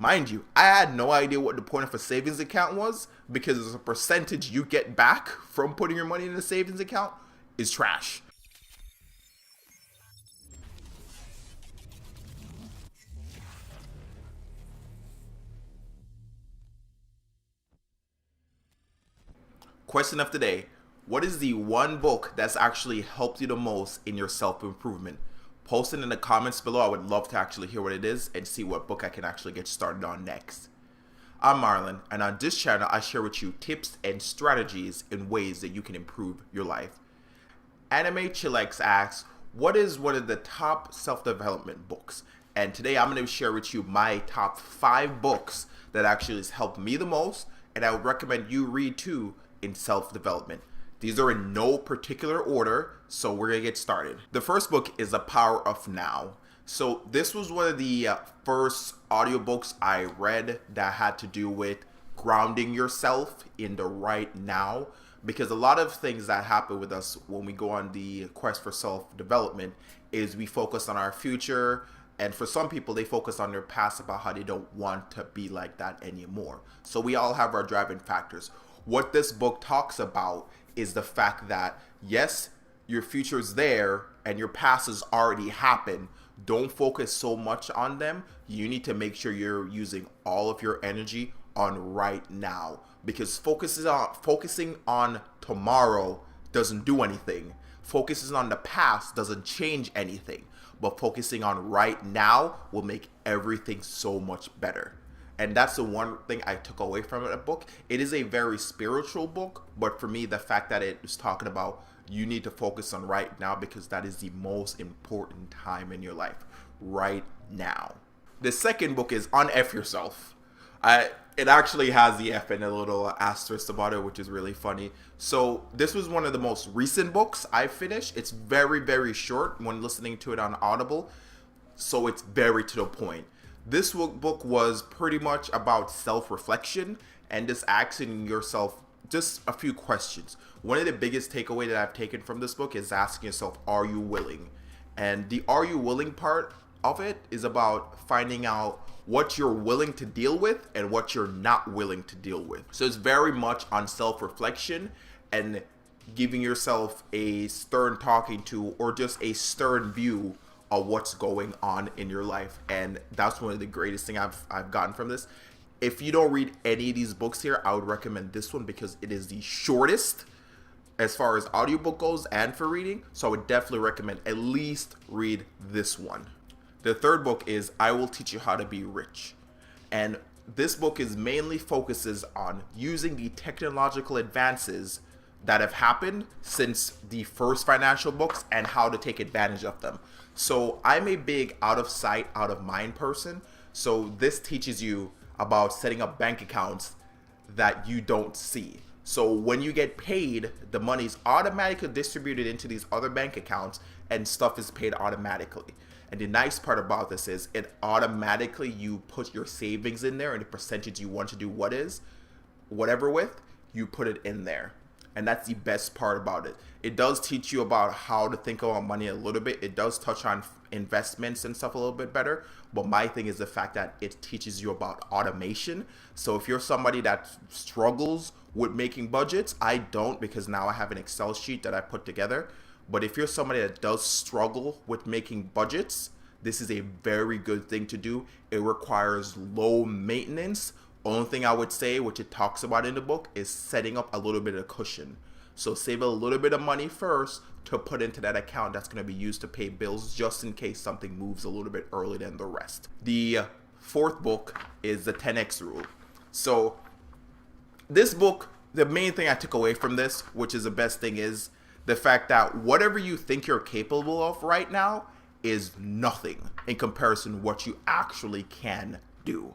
Mind you, I had no idea what the point of a savings account was because the percentage you get back from putting your money in a savings account is trash. Question of the day: what is the one book that's actually helped you the most in your self improvement? Post it in the comments below. I would love to actually hear what it is and see what book I can actually get started on next. I'm Marlon, and on this channel, I share with you tips and strategies in ways that you can improve your life. Anime Chillax asks, what is one of the top self-development books? And today I'm going to share with you my top 5 books that actually has helped me the most, and I would recommend you read too in self-development. These are in no particular order, so we're going to get started. The first book is The Power of Now. So this was one of the first audiobooks I read that had to do with grounding yourself in the right now, because a lot of things that happen with us when we go on the quest for self-development is we focus on our future, and for some people they focus on their past about how they don't want to be like that anymore. So we all have our driving factors. What this book talks about is the fact that yes, your future is there and your past has already happened. Don't focus so much on them. You need to make sure you're using all of your energy on right now, because focusing on tomorrow doesn't do anything. Focusing on the past doesn't change anything, but focusing on right now will make everything so much better. And that's the one thing I took away from the book. It is a very spiritual book, but for me, the fact that it was talking about you need to focus on right now, because that is the most important time in your life, right now. The second book is Un-F Yourself. It actually has the F and a little asterisk about it, which is really funny. So this was one of the most recent books I finished. It's very, very short when listening to it on Audible, so it's very to the point. This book was pretty much about self-reflection and just asking yourself just a few questions. One of the biggest takeaway that I've taken from this book is asking yourself, are you willing? And the are you willing part of it is about finding out what you're willing to deal with and what you're not willing to deal with. So it's very much on self-reflection and giving yourself a stern talking to, or just a stern view of what's going on in your life. And that's one of the greatest things I've gotten from this. If you don't read any of these books here, I would recommend this one because it is the shortest as far as audiobook goes and for reading. So I would definitely recommend at least read this one. The third book is I Will Teach You How to Be Rich. And this book is mainly focuses on using the technological advances that have happened since the first financial books and how to take advantage of them. So I'm a big out of sight, out of mind person. So this teaches you about setting up bank accounts that you don't see. So when you get paid, the money's automatically distributed into these other bank accounts and stuff is paid automatically. And the nice part about this is it automatically, you put your savings in there and the percentage you want to do whatever with, you put it in there. And that's the best part about it. It does teach you about how to think about money a little bit. It does touch on investments and stuff a little bit better. But my thing is the fact that it teaches you about automation. So if you're somebody that struggles with making budgets, I don't, because now I have an Excel sheet that I put together. But if you're somebody that does struggle with making budgets, this is a very good thing to do. It requires low maintenance. Only thing I would say, which it talks about in the book, is setting up a little bit of cushion. So save a little bit of money first to put into that account that's going to be used to pay bills just in case something moves a little bit earlier than the rest. The fourth book is the 10X Rule. So this book, the main thing I took away from this, which is the best thing, is the fact that whatever you think you're capable of right now is nothing in comparison to what you actually can do.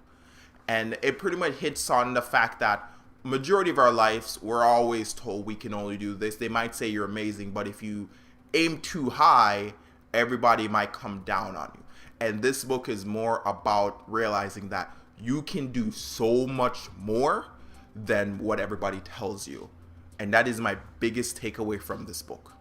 And it pretty much hits on the fact that majority of our lives, we're always told we can only do this. They might say you're amazing, but if you aim too high, everybody might come down on you. And this book is more about realizing that you can do so much more than what everybody tells you. And that is my biggest takeaway from this book.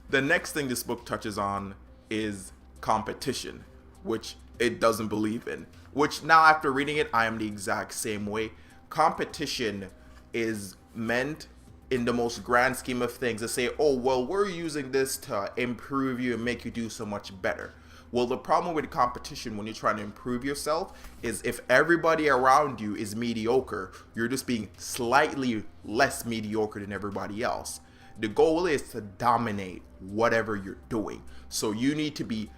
The next thing this book touches on is competition, which it doesn't believe in. Which now after reading it, I am the exact same way. Competition is meant in the most grand scheme of things to say, oh, well, we're using this to improve you and make you do so much better. Well, the problem with competition when you're trying to improve yourself is if everybody around you is mediocre, you're just being slightly less mediocre than everybody else. The goal is to dominate whatever you're doing. So you need to be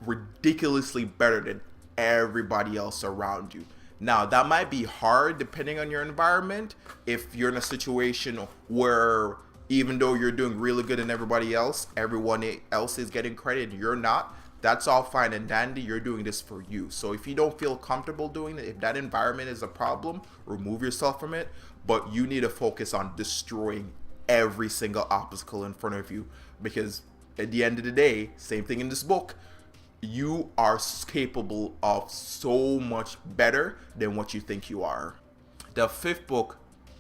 ridiculously better than everybody else around you. Now, that might be hard depending on your environment. If you're in a situation where even though you're doing really good than everybody else, everyone else is getting credit and you're not, that's all fine and dandy. You're doing this for you. So if you don't feel comfortable doing it, if that environment is a problem, remove yourself from it. But you need to focus on destroying every single obstacle in front of you, because at the end of the day, same thing in this book, you are capable of so much better than what you think you are. The fifth book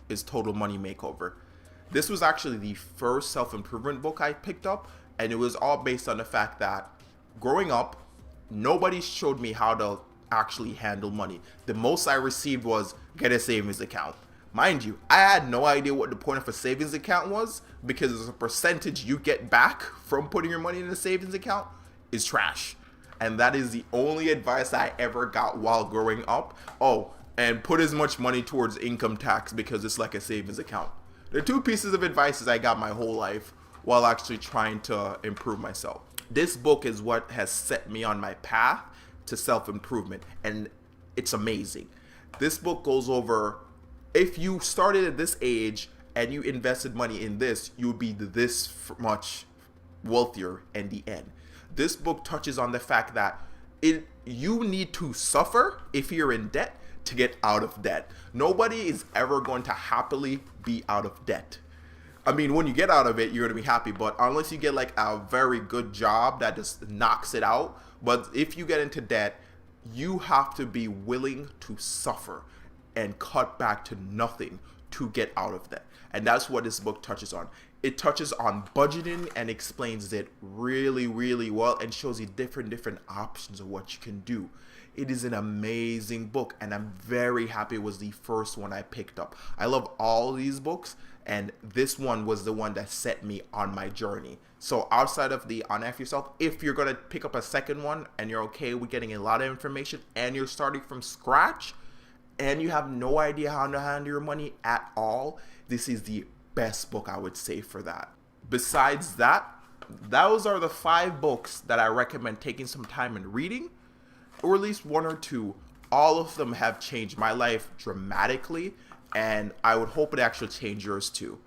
is Total Money Makeover. This was actually the first self-improvement book I picked up, and it was all based on the fact that growing up, nobody showed me how to actually handle money. The most I received was get a savings account. Mind you, I had no idea what the point of a savings account was, because the percentage you get back from putting your money in a savings account is trash. And that is the only advice I ever got while growing up. Oh, and put as much money towards income tax because it's like a savings account. The two pieces of advice I got my whole life while actually trying to improve myself. This book is what has set me on my path to self-improvement, and it's amazing. This book goes over, if you started at this age and you invested money in this, you would be this much wealthier in the end. This book touches on the fact that you need to suffer if you're in debt to get out of debt. Nobody is ever going to happily be out of debt. I mean, when you get out of it, you're going to be happy, but unless you get like a very good job that just knocks it out. But if you get into debt, you have to be willing to suffer and cut back to nothing to get out of that. And that's what this book touches on. It touches on budgeting and explains it really, really well and shows you different options of what you can do. It is an amazing book, and I'm very happy it was the first one I picked up. I love all these books, and this one was the one that set me on my journey. So outside of the On F Yourself, if you're going to pick up a second one and you're okay with getting a lot of information and you're starting from scratch and you have no idea how to handle your money at all, this is the best book I would say for that. Besides that, those are the 5 books that I recommend taking some time and reading, or at least 1 or 2. All of them have changed my life dramatically, and I would hope it actually change yours too.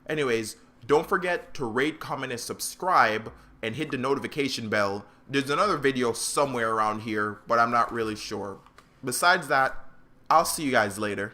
Anyways, don't forget to rate, comment, and subscribe, and hit the notification bell. There's another video somewhere around here, but I'm not really sure. Besides that, I'll see you guys later.